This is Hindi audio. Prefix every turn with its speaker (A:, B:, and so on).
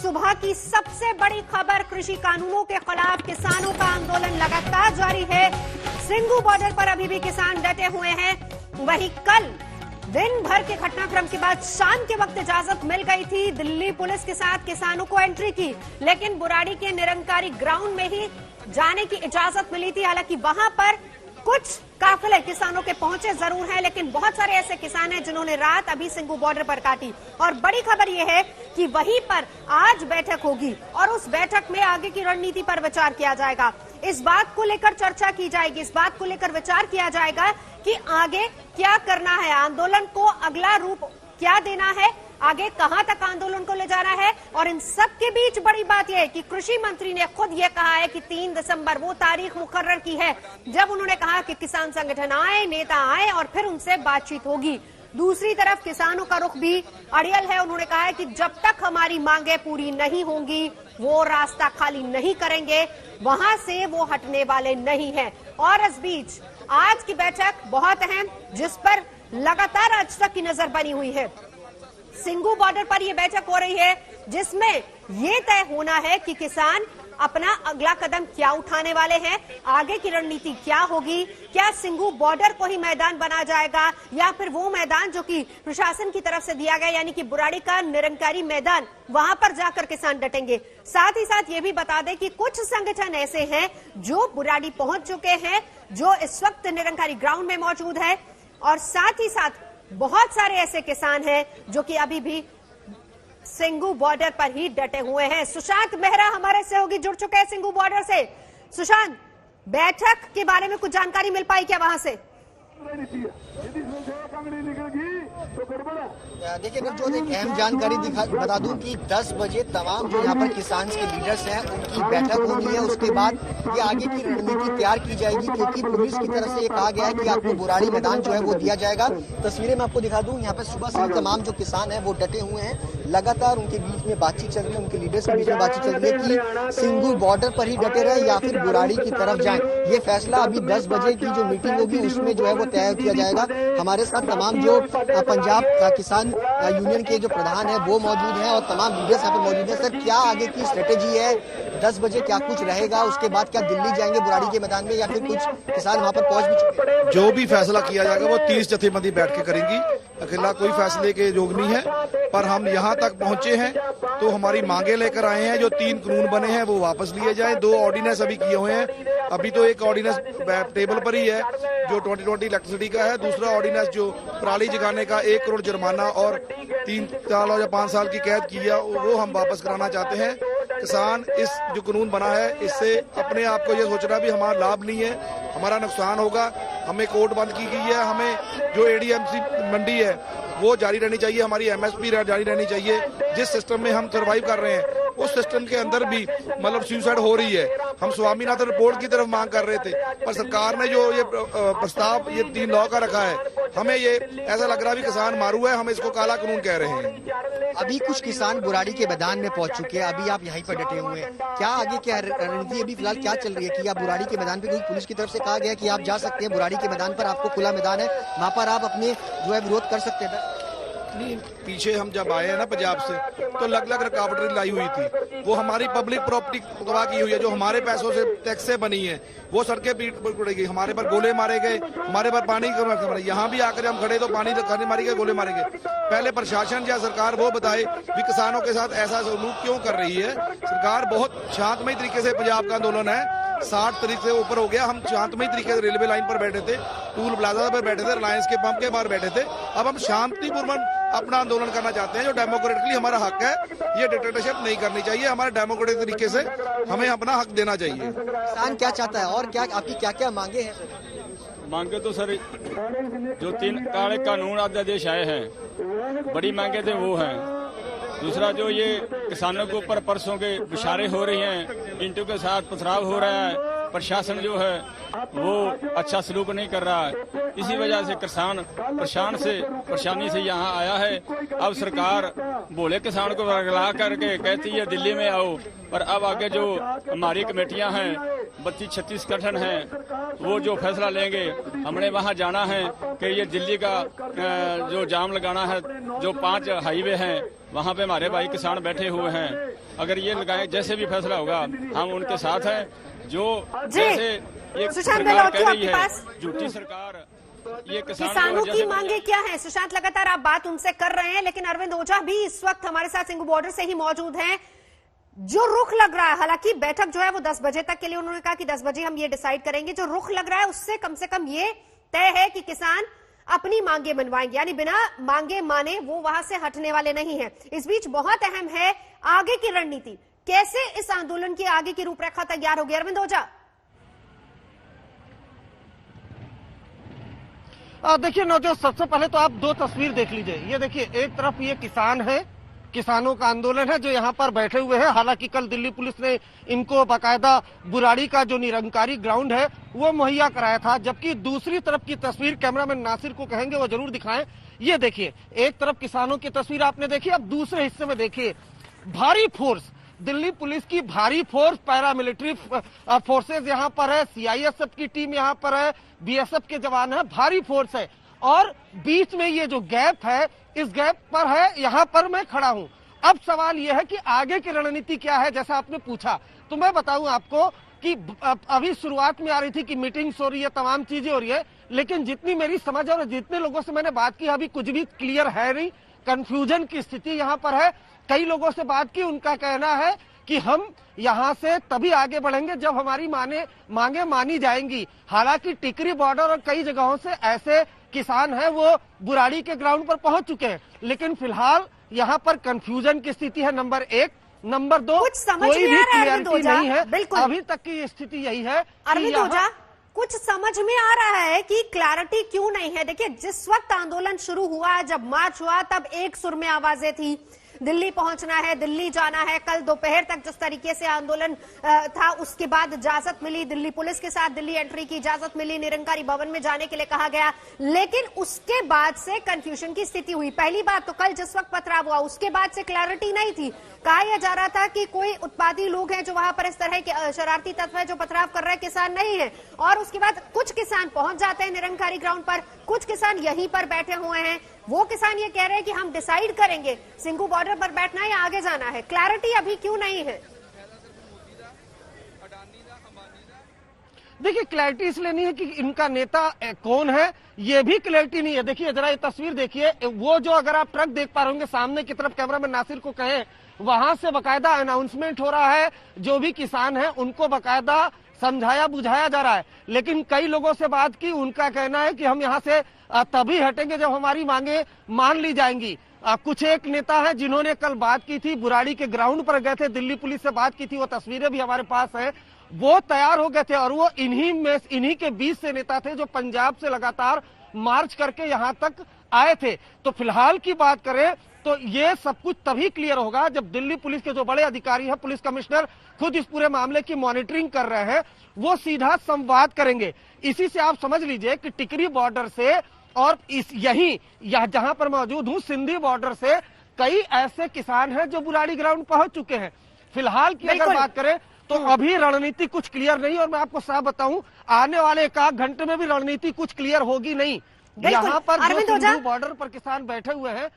A: सुबह की सबसे बड़ी खबर, कृषि कानूनों के खिलाफ किसानों का आंदोलन लगातार जारी है। सिंघू बॉर्डर पर अभी भी किसान डटे हुए हैं। वहीं कल दिन भर के घटनाक्रम के बाद शाम के वक्त इजाजत मिल गई थी। दिल्ली पुलिस के साथ किसानों को एंट्री की, लेकिन बुराड़ी के निरंकारी ग्राउंड में ही जाने की इजाजत मिली थी। हालांकि वहां पर कुछ काफिले किसानों के पहुंचे जरूर हैं, लेकिन बहुत सारे ऐसे किसान हैं जिन्होंने रात अभी सिंघू बॉर्डर पर काटी। और बड़ी खबर यह है कि वहीं पर आज बैठक होगी और उस बैठक में आगे की रणनीति पर विचार किया जाएगा। इस बात को लेकर चर्चा की जाएगी, इस बात को लेकर विचार किया जाएगा कि आगे क्या करना है, आंदोलन को अगला रूप क्या देना है, आगे कहां तक आंदोलन को ले जाना है। और इन सब के बीच बड़ी बात यह है कि कृषि मंत्री ने खुद ये कहा है कि 3 दिसंबर वो तारीख मुकर्रर की है जब उन्होंने कहा कि किसान संगठन आए, नेता आए और फिर उनसे बातचीत होगी। दूसरी तरफ किसानों का रुख भी अड़ियल है। उन्होंने कहा है कि जब तक हमारी मांगे पूरी नहीं होंगी वो रास्ता खाली नहीं करेंगे, वहां से वो हटने वाले नहीं है। और इस बीच आज की बैठक बहुत अहम, जिस पर लगातार आज तक की नजर बनी हुई है। सिंघू बॉर्डर पर यह बैठक हो रही है जिसमें यह तय होना है कि किसान अपना अगला कदम क्या उठाने वाले हैं, आगे की रणनीति क्या होगी। क्या सिंघू बॉर्डर को ही मैदान बना जाएगा या फिर वो मैदान जो कि प्रशासन की तरफ से दिया गया, यानी कि बुराड़ी का निरंकारी मैदान, वहां पर जाकर किसान डटेंगे। साथ ही साथ ये भी बता दें कि कुछ संगठन ऐसे हैं जो बुराड़ी पहुंच चुके हैं, जो इस वक्त निरंकारी ग्राउंड में मौजूद है, और साथ ही साथ बहुत सारे ऐसे किसान हैं जो कि अभी भी सिंघू बॉर्डर पर ही डटे हुए हैं। सुशांत मेहरा हमारे सहयोगी जुड़ चुके हैं सिंघू बॉर्डर से। सुशांत, बैठक के बारे में कुछ जानकारी मिल पाई क्या वहां से?
B: देखिए, अगर जो एक अहम जानकारी बता दूं कि 10 बजे तमाम जो यहाँ पर किसान के लीडर्स हैं उनकी बैठक होनी है। उसके बाद ये आगे की रणनीति तैयार की जाएगी, क्योंकि पुलिस की तरफ से ये कहा गया है कि आपको बुराड़ी मैदान जो है वो दिया जाएगा। तस्वीरें मैं आपको दिखा दूं, यहाँ पे सुबह से तमाम जो किसान हैं वो डटे हुए हैं। लगातार उनके बीच में बातचीत चल रही है, उनके लीडर्स के बीच में बातचीत चल रही है कि सिंघू बॉर्डर पर ही डटे रहे या फिर बुराड़ी की तरफ जाएं। ये फैसला अभी 10 बजे की जो मीटिंग होगी उसमें जो है वो तय किया जाएगा। हमारे साथ तमाम जो पंजाब किसान यूनियन के जो प्रधान है वो मौजूद हैं और तमाम लीडर्स यहाँ पर मौजूद हैं। सर, क्या आगे की स्ट्रेटेजी है? 10 बजे क्या कुछ रहेगा? उसके बाद क्या दिल्ली जाएंगे बुराड़ी के मैदान में, या फिर कुछ किसान वहाँ पर पहुंच भी चुके हैं?
C: जो भी फैसला किया जाएगा वो 30 जथेबंदी बैठ के करेंगी। अकेला कोई फैसले के योग नहीं है, पर हम यहाँ तक पहुंचे हैं तो हमारी मांगे लेकर आए हैं। जो 3 कानून बने हैं वो वापस लिए जाए। 2 ऑर्डिनेंस अभी किए हुए हैं। अभी तो एक ऑर्डिनेंस टेबल पर ही है जो 2020 इलेक्ट्रिसिटी का है। दूसरा ऑर्डिनेंस जो पराली जगाने का 1 करोड़ जुर्माना और 3 साल या 5 साल की कैद की है वो हम वापस कराना चाहते हैं। किसान इस जो कानून बना है इससे अपने आप को ये सोचना भी हमारा लाभ नहीं है, हमारा नुकसान होगा। हमें कोर्ट बंद की गई है, हमें जो एडीएमसी मंडी है वो जारी रहनी चाहिए, हमारी एमएसपी जारी रहनी चाहिए। जिस सिस्टम में हम सर्वाइव कर रहे हैं उस सिस्टम के अंदर भी मतलब सुसाइड हो रही है। हम स्वामीनाथन रिपोर्ट की तरफ मांग कर रहे थे, पर सरकार ने जो ये प्रस्ताव ये 3 लॉ का रखा है, हमें ये ऐसा लग रहा है भी किसान मारू है, हम इसको काला कानून कह रहे हैं।
B: अभी कुछ किसान बुराड़ी के मैदान में पहुंच चुके हैं, अभी आप यहीं पर डटे हुए हैं। क्या आगे क्या रणनीति अभी फिलहाल क्या चल रही है कि आप बुराड़ी के मैदान पे, क्योंकि पुलिस की तरफ से कहा गया कि आप जा सकते हैं बुराड़ी के मैदान पर, आपको खुला मैदान है, वहाँ पर आप अपने जो है विरोध कर सकते हैं?
C: नहीं, पीछे हम जब आए हैं ना पंजाब से तो अलग-अलग रुकावटें लाई हुई थी। वो हमारी पब्लिक प्रॉपर्टी तबाह की हुई है, जो हमारे पैसों से टैक्स से बनी है, वो सड़कें पीट पड़ेगी। हमारे पर गोले मारे गए, हमारे पर पानी यहाँ भी आकर हम खड़े तो पानी मारी गए, गोले मारे गए। पहले प्रशासन या सरकार वो बताए भी किसानों के साथ ऐसा सलूक क्यों कर रही है। सरकार बहुत शांतमय तरीके से, पंजाब का आंदोलन है 60 तारीख से ऊपर हो गया, हम शांतमय तरीके से रेलवे लाइन पर बैठे थे, टूल प्लाजा पर बैठे थे, रिलायंस के पंप के बाहर बैठे थे। अब हम शांतिपूर्ण अपना आंदोलन करना चाहते हैं, जो डेमोक्रेटिकली हमारा हक है। ये डिक्टेटरशिप नहीं करनी चाहिए, हमारे डेमोक्रेटिक तरीके से हमें अपना हक देना चाहिए।
B: किसान क्या चाहता है और क्या आपकी क्या क्या मांगे हैं?
D: मांगे तो सर जो 3 काले कानून अध्यादेश आए हैं, बड़ी मांगे थे वो हैं। दूसरा जो ये किसानों के ऊपर परसों के इशारे हो रही हैं, इंटों के साथ पथराव हो रहा है, प्रशासन जो है वो अच्छा सलूक नहीं कर रहा है। इसी वजह से किसान परेशानी से यहाँ आया है। अब सरकार भोले किसान को वर्गला करके कहती है दिल्ली में आओ, पर अब आगे जो हमारी कमेटियां हैं 32-36 गठन हैं, वो जो फैसला लेंगे, हमने वहां जाना है कि ये दिल्ली का जो जाम लगाना है, जो 5 हाईवे हैं वहां पे हमारे भाई किसान बैठे हुए हैं। अगर ये लगाए, जैसे भी फैसला होगा हम उनके साथ हैं। जो जैसे ये सरकार कह रही है झूठी सरकार, ये
A: किसानों की मांगे क्या है? सुशांत, लगातार आप बात उनसे कर रहे हैं, लेकिन अरविंद ओझा भी इस वक्त हमारे साथ सिंघू बॉर्डर से ही मौजूद हैं। जो रुख लग रहा है, हालांकि बैठक जो है वो 10 बजे तक के लिए उन्होंने कहा कि 10 बजे हम ये डिसाइड करेंगे, जो रुख लग रहा है उससे कम से कम ये तय है कि किसान अपनी मांगे मनवाएंगे, यानी बिना मांगे माने वो वहां से हटने वाले नहीं है। इस बीच बहुत अहम है आगे की रणनीति, कैसे इस आंदोलन की आगे की रूपरेखा तैयार होगी? अरविंद ओझा,
E: देखिए नौजवान, सबसे पहले तो आप 2 तस्वीर देख लीजिए। ये देखिए, एक तरफ ये किसान है, किसानों का आंदोलन है जो यहाँ पर बैठे हुए हैं। हालांकि कल दिल्ली पुलिस ने इनको बाकायदा बुराड़ी का जो निरंकारी ग्राउंड है वो मुहैया कराया था, जबकि दूसरी तरफ की तस्वीर कैमरामैन नासिर को कहेंगे वो जरूर दिखाएं। ये देखिए, एक तरफ किसानों की तस्वीर आपने देखी, अब दूसरे हिस्से में देखिए भारी फोर्स, दिल्ली पुलिस की भारी फोर्स, पैरामिलिट्री फोर्सेज यहाँ पर है, सीआईएसएफ की टीम यहाँ पर है, बीएसएफ के जवान है, भारी फोर्स है। और बीच में ये जो गैप है, इस गैप पर है, यहाँ पर मैं खड़ा हूँ। अब सवाल यह है कि आगे की रणनीति क्या है, जैसा आपने पूछा, तो मैं बताऊं आपको कि अभी शुरुआत में आ रही थी कि मीटिंग्स हो रही है, तमाम चीजें हो रही है, लेकिन जितनी मेरी समझ और जितने लोगों से मैंने बात की, अभी कुछ भी क्लियर है नहीं, कंफ्यूजन की स्थिति यहाँ पर है। कई लोगों से बात की, उनका कहना है कि हम यहाँ से तभी आगे बढ़ेंगे जब हमारी मांगे मानी जाएंगी। हालांकि टिकरी बॉर्डर और कई जगहों से ऐसे किसान हैं वो बुराड़ी के ग्राउंड पर पहुंच चुके हैं, लेकिन फिलहाल यहाँ पर कंफ्यूजन की स्थिति है, नंबर 1। नंबर 2, कोई भी क्लियरिटी नहीं है। अभी तक की स्थिति यही है।
A: अरविंद ओझा, कुछ समझ में आ रहा है कि क्लैरिटी क्यों नहीं है? देखिए, जिस वक्त आंदोलन शुरू हुआ, जब मार्च हुआ, तब एक सुर में आवाजें थी, दिल्ली पहुंचना है, दिल्ली जाना है। कल दोपहर तक जिस तरीके से आंदोलन था, उसके बाद इजाजत मिली, दिल्ली पुलिस के साथ दिल्ली एंट्री की इजाजत मिली, निरंकारी भवन में जाने के लिए कहा गया, लेकिन उसके बाद से कंफ्यूजन की स्थिति हुई। पहली बात तो कल जिस वक्त पथराव हुआ, उसके बाद से क्लैरिटी नहीं थी। कहा यह जा रहा था कि कोई उत्पाती लोग हैं जो वहां पर इस तरह के शरारती तत्व है जो पथराव कर रहे हैं, किसान नहीं है। और उसके बाद कुछ किसान पहुंच जाते हैं निरंकारी ग्राउंड पर, कुछ किसान यहीं पर बैठे हुए हैं। वो किसान ये कह रहे हैं कि हम डिसाइड करेंगे सिंघू बॉर्डर पर बैठना है या आगे जाना है। क्लैरिटी अभी क्यों नहीं है?
E: देखिए, क्लैरिटी इसलिए नहीं है कि इनका नेता कौन है, ये भी क्लैरिटी नहीं है। देखिए जरा ये तस्वीर देखिए, वो जो अगर आप ट्रक देख पा रहे होंगे सामने की तरफ, कैमरामैन नासिर को कहें, वहां से बकायदा अनाउंसमेंट हो रहा है, जो भी किसान है उनको बकायदा समझाया बुझाया जा रहा है। लेकिन कई लोगों से बात की, उनका कहना है कि हम यहाँ से तभी हटेंगे जब हमारी मांगे मान ली जाएंगी। कुछ एक नेता है जिन्होंने कल बात की थी, बुराड़ी के ग्राउंड पर गए थे, दिल्ली पुलिस से बात की थी, वो तस्वीरें भी हमारे पास है, वो तैयार हो गए थे। और वो इन्हीं के 20 से नेता थे जो पंजाब से लगातार मार्च करके यहाँ तक आए थे। तो फिलहाल की बात करें तो ये सब कुछ तभी क्लियर होगा जब दिल्ली पुलिस के जो बड़े अधिकारी हैं, पुलिस कमिश्नर खुद इस पूरे मामले की मॉनिटरिंग कर रहे हैं, वो सीधा संवाद करेंगे। इसी से आप समझ लीजिए कि टिकरी बॉर्डर से और जहां पर मौजूद हूं, सिंधी बॉर्डर से कई ऐसे किसान हैं जो बुराड़ी ग्राउंड पहुंच चुके हैं। फिलहाल की अगर बात करें तो अभी रणनीति कुछ क्लियर नहीं, और मैं आपको साफ बताऊं, आने वाले 1 आध घंटे में भी रणनीति कुछ क्लियर होगी नहीं। यहाँ पर जो सिंधु बॉर्डर पर किसान बैठे हुए हैं